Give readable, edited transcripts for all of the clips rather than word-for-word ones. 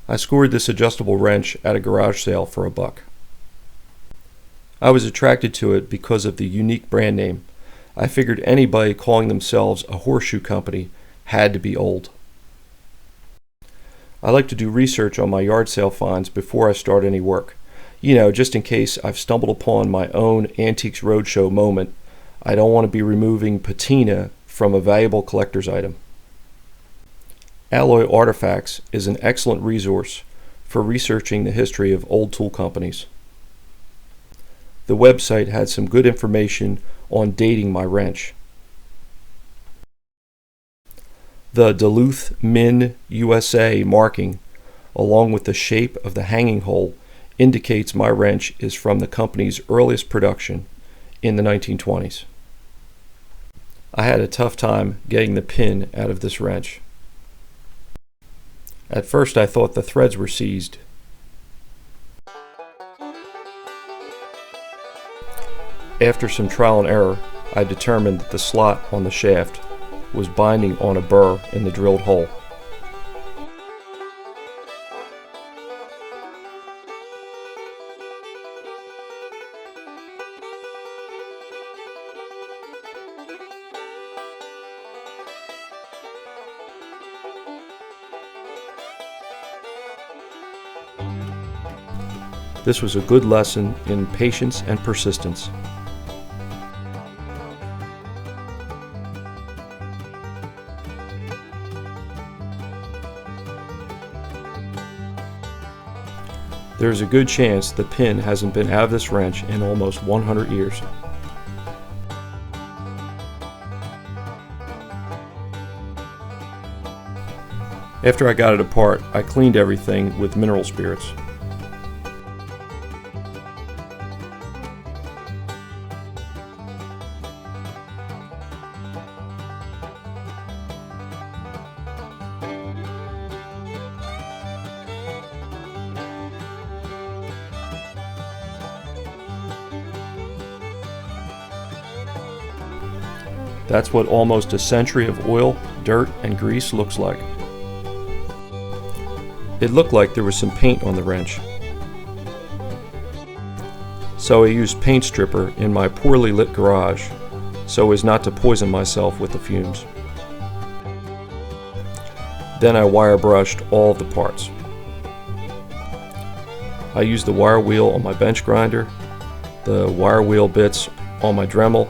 I scored this adjustable wrench at a garage sale for $1. I was attracted to it because of the unique brand name. I figured anybody calling themselves a horseshoe company had to be old. I like to do research on my yard sale finds before I start any work. Just in case I've stumbled upon my own Antiques Roadshow moment, I don't want to be removing patina from a valuable collector's item. Alloy Artifacts is an excellent resource for researching the history of old tool companies. The website had some good information on dating my wrench. The Duluth Min USA marking, along with the shape of the hanging hole, indicates my wrench is from the company's earliest production in the 1920s. I had a tough time getting the pin out of this wrench. At first I thought the threads were seized. After some trial and error, I determined that the slot on the shaft was binding on a burr in the drilled hole. This was a good lesson in patience and persistence. There's a good chance the pin hasn't been out of this wrench in almost 100 years. After I got it apart, I cleaned everything with mineral spirits. That's what almost a century of oil, dirt, and grease looks like. It looked like there was some paint on the wrench. So I used paint stripper in my poorly lit garage so as not to poison myself with the fumes. Then I wire brushed all of the parts. I used the wire wheel on my bench grinder, the wire wheel bits on my Dremel,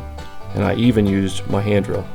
and I even used my hand drill.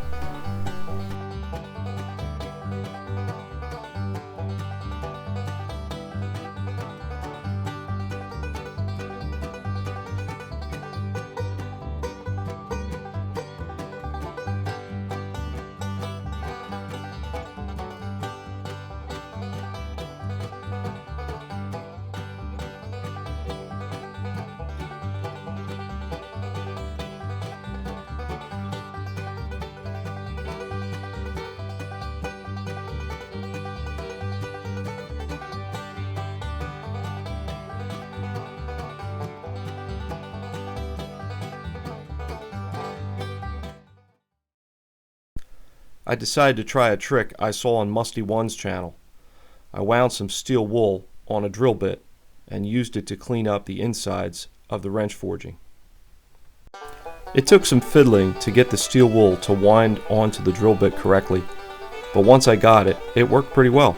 I decided to try a trick I saw on Musty One's channel. I wound some steel wool on a drill bit and used it to clean up the insides of the wrench forging. It took some fiddling to get the steel wool to wind onto the drill bit correctly, but once I got it, it worked pretty well.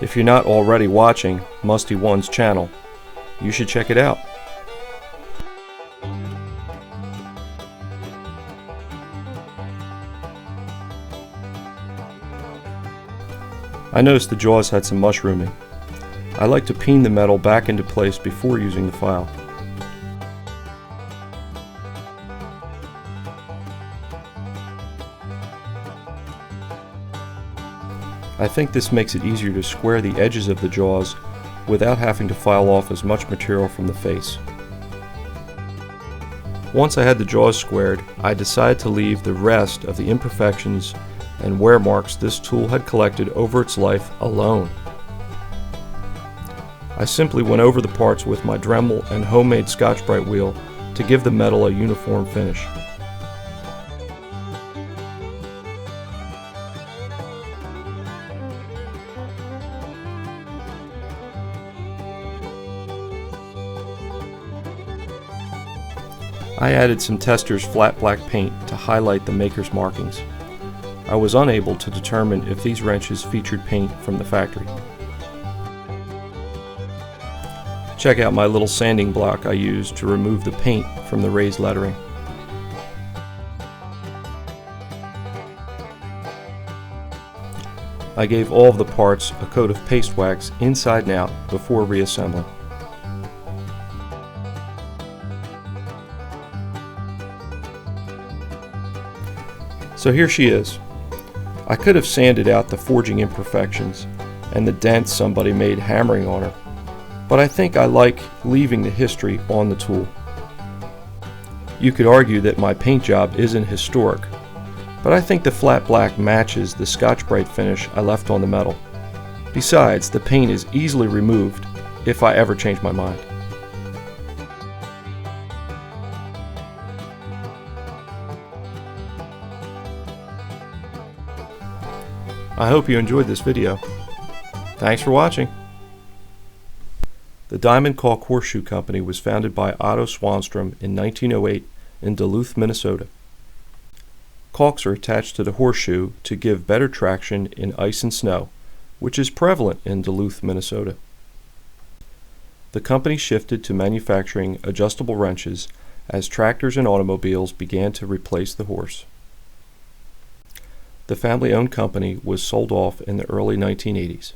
If you're not already watching Musty One's channel, you should check it out. I noticed the jaws had some mushrooming. I like to peen the metal back into place before using the file. I think this makes it easier to square the edges of the jaws without having to file off as much material from the face. Once I had the jaws squared, I decided to leave the rest of the imperfections and wear marks this tool had collected over its life alone. I simply went over the parts with my Dremel and homemade Scotch-Brite wheel to give the metal a uniform finish. I added some Testor's flat black paint to highlight the maker's markings. I was unable to determine if these wrenches featured paint from the factory. Check out my little sanding block I used to remove the paint from the raised lettering. I gave all of the parts a coat of paste wax inside and out before reassembling. So here she is. I could have sanded out the forging imperfections and the dents somebody made hammering on her, but I think I like leaving the history on the tool. You could argue that my paint job isn't historic, but I think the flat black matches the Scotch-Brite finish I left on the metal. Besides, the paint is easily removed if I ever change my mind. I hope you enjoyed this video. Thanks for watching. The Diamond Calk Horseshoe Company was founded by Otto Swanstrom in 1908 in Duluth, Minnesota. Calks are attached to the horseshoe to give better traction in ice and snow, which is prevalent in Duluth, Minnesota. The company shifted to manufacturing adjustable wrenches as tractors and automobiles began to replace the horse. The family-owned company was sold off in the early 1980s.